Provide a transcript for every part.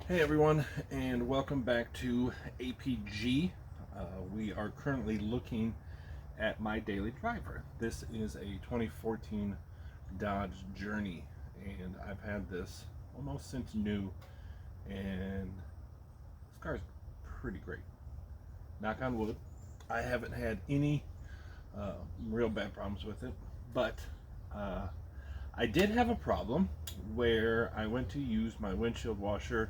Hey everyone, and welcome back to APG. We are currently looking at my daily driver. This is a 2014 Dodge Journey, and I've had this almost since new, and this car's pretty great. Knock on wood, I haven't had any real bad problems with it, but I did have a problem where I went to use my windshield washer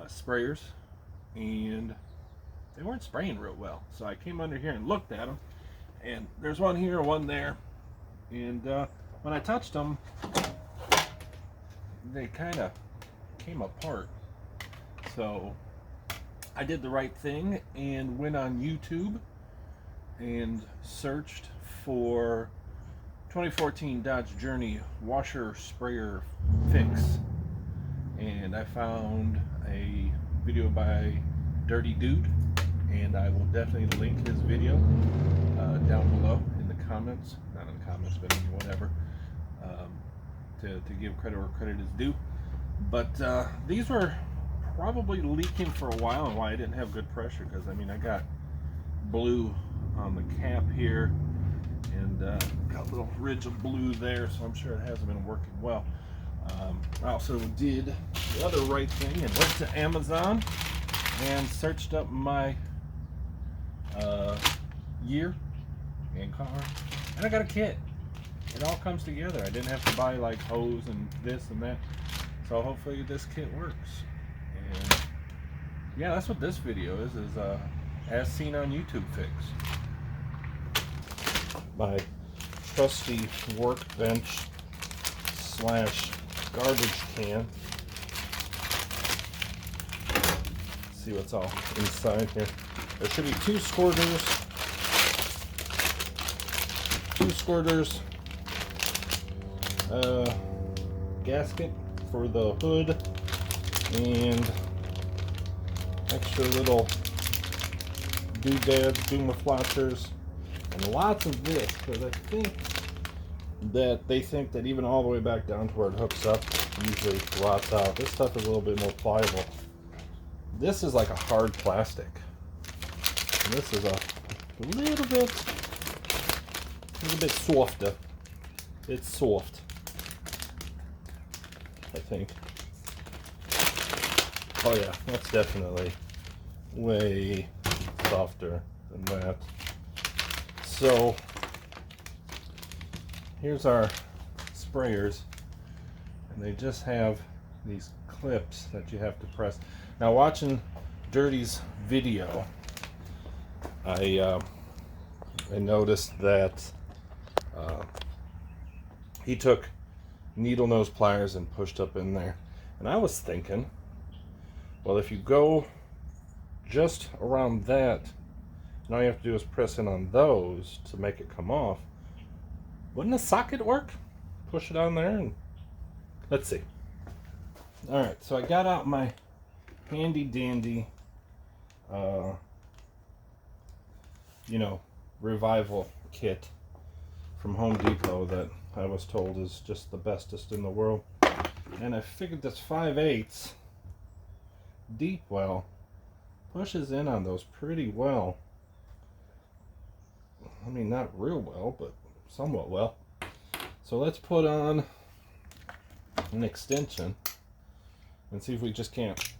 sprayers, and they weren't spraying real well. So I came under here and looked at them, and there's one here, one there, and when I touched them, they kind of came apart. So I did the right thing and went on YouTube and searched for 2014 Dodge Journey washer sprayer fix, and I found a video by Dirty Dude, and I will definitely link his video down below in the comments, not in the comments, but in whatever, to give credit where credit is due. But these were probably leaking for a while, and why I didn't have good pressure, because I mean I got blue on the cap here, and got a little ridge of blue there, so I'm sure it hasn't been working well. I also did the other right thing and went to Amazon and searched up my year and car, and I got a kit. It all comes together. I didn't have to buy like hose and this and that, so hopefully this kit works. And yeah, that's what this video is as seen on YouTube fix. My trusty workbench slash garbage can. Let's see what's all inside here. There should be two squirters, gasket for the hood, and extra little doodads, doomaflotters, and lots of this, because I think that they think that even all the way back down to where it hooks up usually rots out. This stuff is a little bit more pliable. This is like a hard plastic. And this is a little bit softer. It's soft, I think. Oh yeah, that's definitely way softer than that. So here's our sprayers, and they just have these clips that you have to press. Now, watching Dirty's video, I noticed that he took needle nose pliers and pushed up in there, and I was thinking, well, if you go just around that, and all you have to do is press in on those to make it come off, wouldn't a socket work? Push it on there and let's see. Alright, so I got out my handy dandy revival kit from Home Depot that I was told is just the bestest in the world. And I figured this 5/8 deep well pushes in on those pretty well. I mean, not real well, but somewhat well. So let's put on an extension and see if we just can't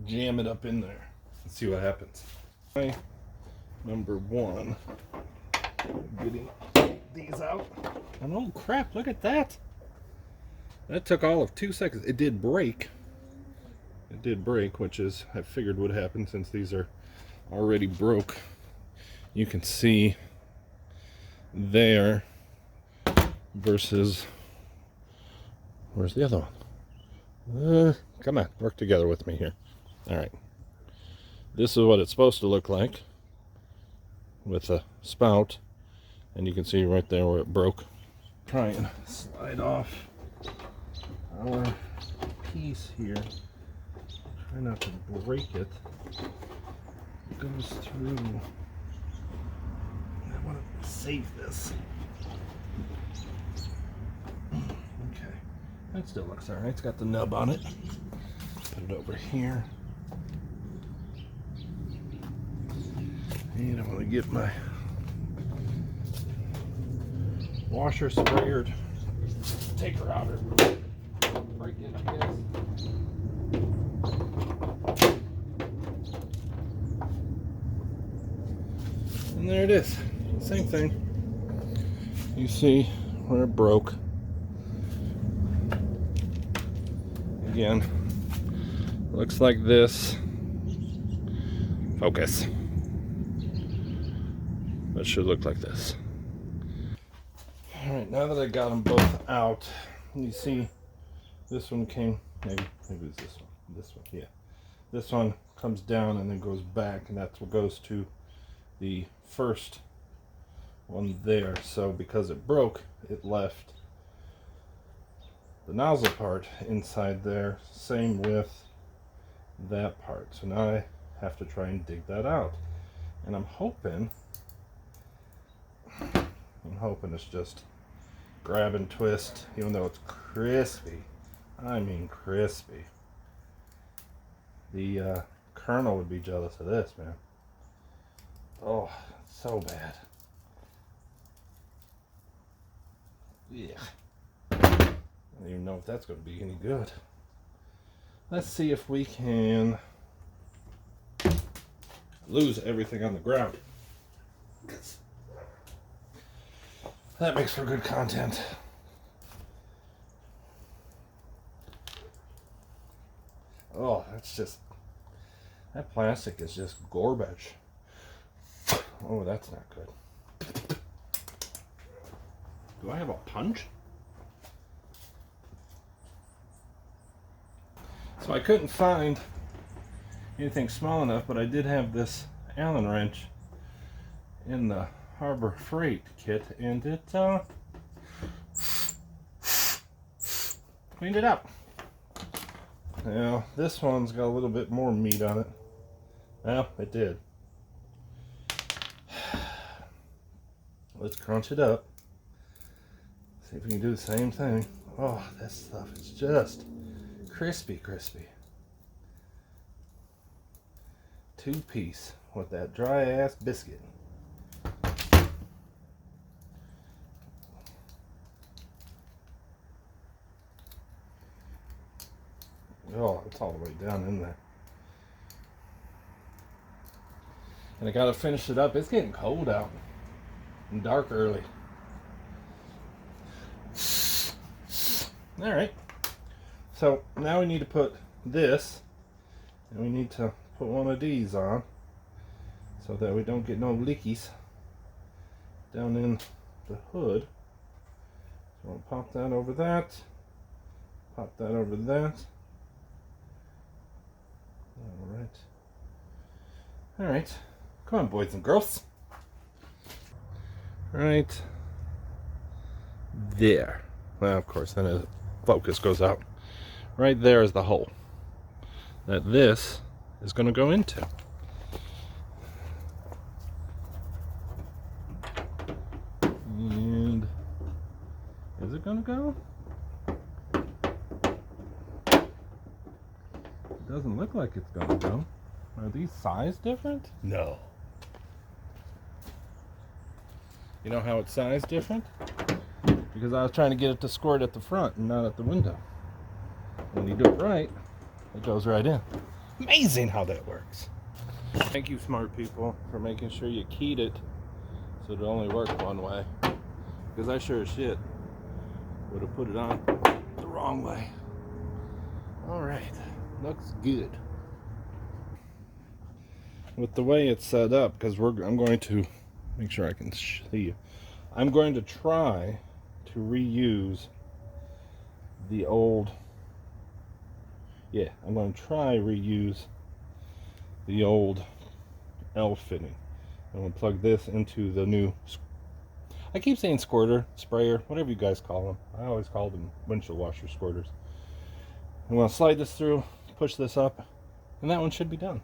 jam it up in there and see what happens. Number one, getting these out. And oh crap, look at that. That took all of 2 seconds. It did break. It did break, which is, I figured would happen since these are already broke. You can see there versus, where's the other one? Come on, work together with me here. All right, this is what it's supposed to look like with a spout, and you can see right there where it broke. Try and slide off our piece here. Try not to break it. It goes through. I want to save this. Okay, that still looks all right. It's got the nub on it. Put it over here. And I'm going to get my washer sprayer. Take her out or break it, I guess. And there it is. Same thing. You see where it broke. Again, looks like this. Focus. That should look like this. Alright, now that I got them both out, you see this one came, maybe it's this one, yeah. This one comes down and then goes back, and that's what goes to the first one there. So because it broke, it left the nozzle part inside there. Same with that part. So now I have to try and dig that out. And I'm hoping it's just grab and twist, even though it's crispy. I mean crispy. The Colonel would be jealous of this, man. Oh, so bad. Yeah. I don't even know if that's going to be any good. Let's see if we can lose everything on the ground. That makes for good content. Oh, that's just, that plastic is just garbage. Oh, that's not good. Do I have a punch? So I couldn't find anything small enough, but I did have this Allen wrench in the Harbor Freight kit, and it cleaned it up. Now, this one's got a little bit more meat on it. Well, it did. Let's crunch it up. See if we can do the same thing. Oh, this stuff is just crispy. Two-piece with that dry-ass biscuit. Oh, it's all the way down in there. And I gotta finish it up. It's getting cold out and dark early. Alright. So now we need to put this, and we need to put one of these on so that we don't get no leakies down in the hood. So I'll pop that over that. Pop that over that. Alright, come on, boys and girls. Right there. Well, of course, then the focus goes out. Right there is the hole that this is going to go into. And is it going to go? It doesn't look like it's going to go. Are these size different? No. You know how it's size different? Because I was trying to get it to squirt at the front and not at the window. When you do it right, it goes right in. Amazing how that works. Thank you, smart people, for making sure you keyed it so it only worked one way. Because I sure as shit would have put it on the wrong way. Alright, looks good. With the way it's set up, because I'm going to make sure I can see you. I'm going to try to reuse the old. Yeah, I'm going to try reuse the old L fitting. I'm going to plug this into the new. I keep saying squirter, sprayer, whatever you guys call them. I always call them windshield washer squirters. I'm going to slide this through, push this up, and that one should be done.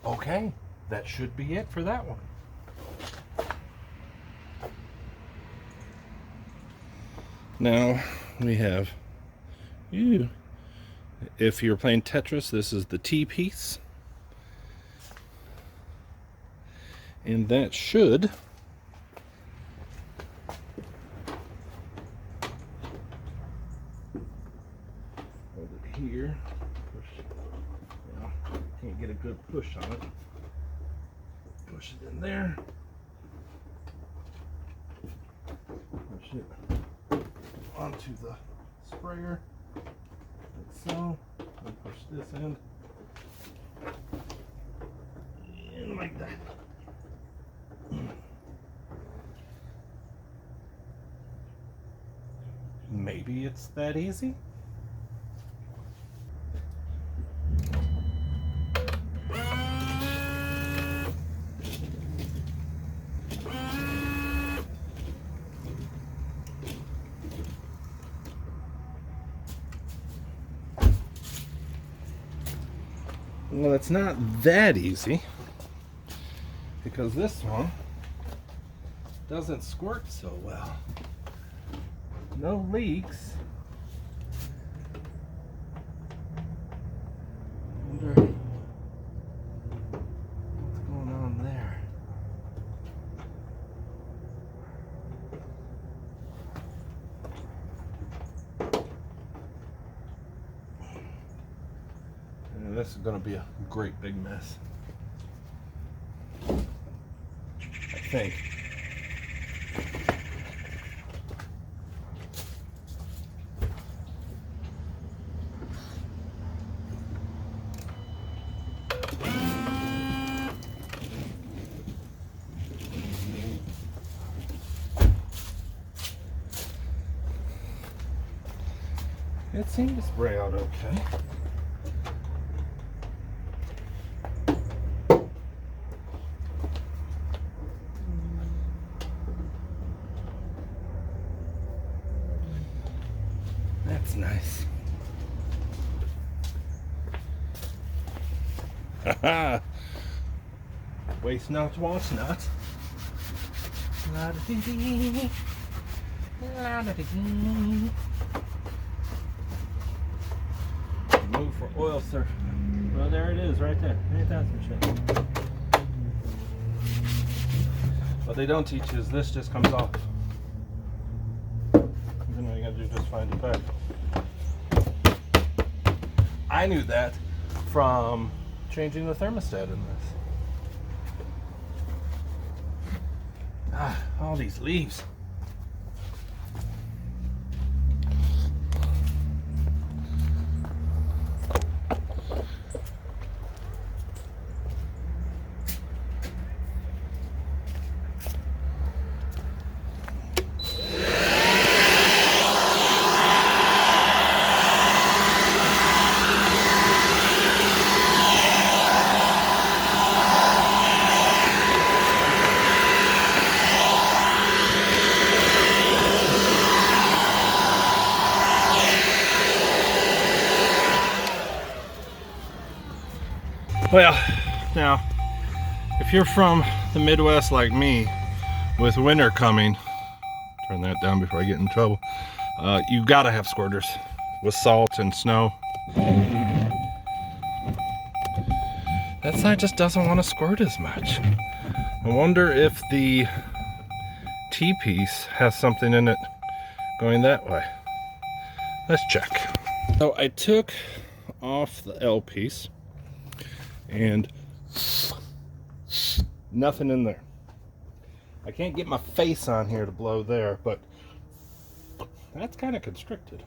Okay, that should be it for that one. Now we have you. If you're playing Tetris, this is the T piece. And that should hold it here. Push. Yeah, can't get a good push on it. Push it in there. Push it onto the sprayer, like so. And push this end in like that. Maybe it's that easy. Well, it's not that easy because this one doesn't squirt so well. No leaks. I wonder what's going on there. And this is going to be a great big mess, I think. It seemed to spray out okay. That's nice. Haha! Waste not, want not. La-da-dee-dee. La-da-dee-dee. Move for oil surf. Well, there it is, right there. Ain't that some shit? What they don't teach you is this just comes off. Even though you gotta do just find it back. I knew that from changing the thermostat in this. Ah, all these leaves. Well, now, if you're from the Midwest like me, with winter coming, turn that down before I get in trouble, you gotta have squirters with salt and snow. That side just doesn't want to squirt as much. I wonder if the T-piece has something in it going that way. Let's check. So I took off the L piece and nothing in there. I can't get my face on here to blow there, but that's kind of constricted.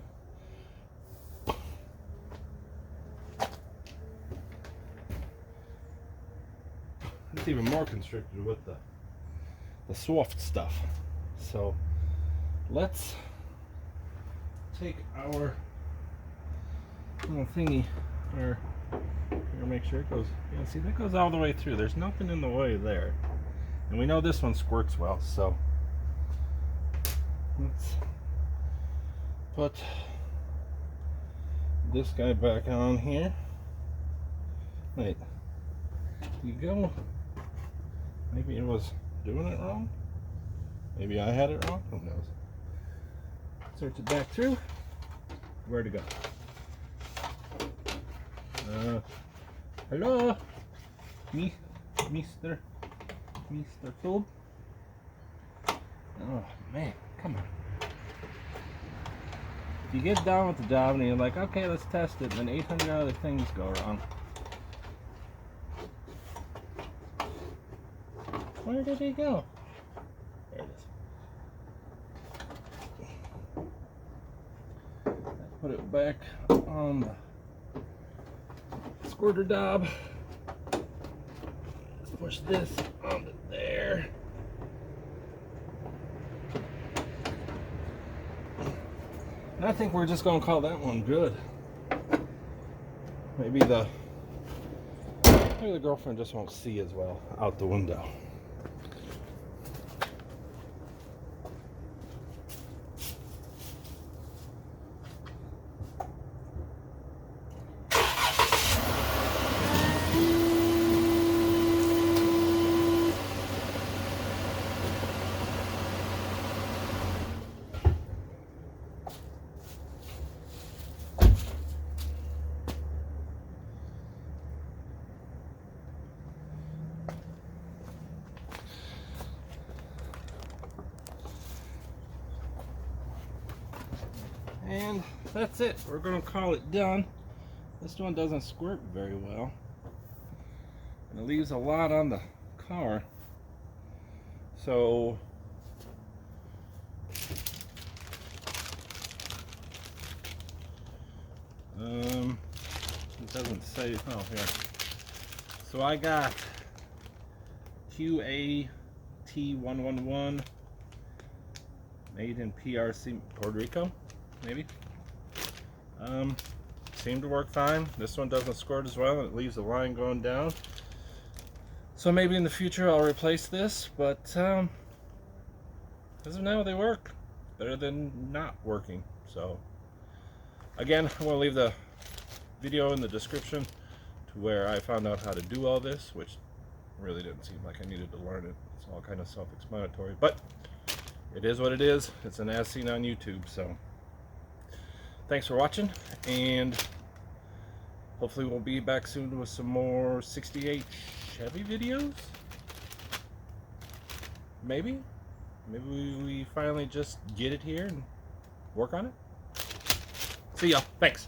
It's even more constricted with the soft stuff. So let's take our little thingy, or make sure it goes. Yeah, see, that goes all the way through. There's nothing in the way there, and we know this one squirts well. So let's put this guy back on here. Wait, you go Maybe it was doing it wrong. Maybe I had it wrong. Who knows? Search it back through. Where to go? Hello, Mr. Tube. Oh man, come on. If you get down with the job and you're like, okay, let's test it, and then 800 other things go wrong. Where did he go? There it is. Put it back on the squirter knob. Let's push this onto there. And I think we're just going to call that one good. Maybe the girlfriend just won't see as well out the window. And that's it. We're going to call it done. This one doesn't squirt very well. And it leaves a lot on the car. So it doesn't say, oh here. So I got QAT111 made in PRC, Puerto Rico. Maybe. Seemed to work fine. This one doesn't squirt as well, and it leaves the line going down. So maybe in the future I'll replace this, but as of now they work. Better than not working. So again, I'm going to leave the video in the description to where I found out how to do all this, which really didn't seem like I needed to learn it. It's all kind of self-explanatory, but it is what it is. It's an as seen on YouTube, so thanks for watching, and hopefully we'll be back soon with some more 68 Chevy videos. Maybe we finally just get it here and work on it. See y'all. Thanks.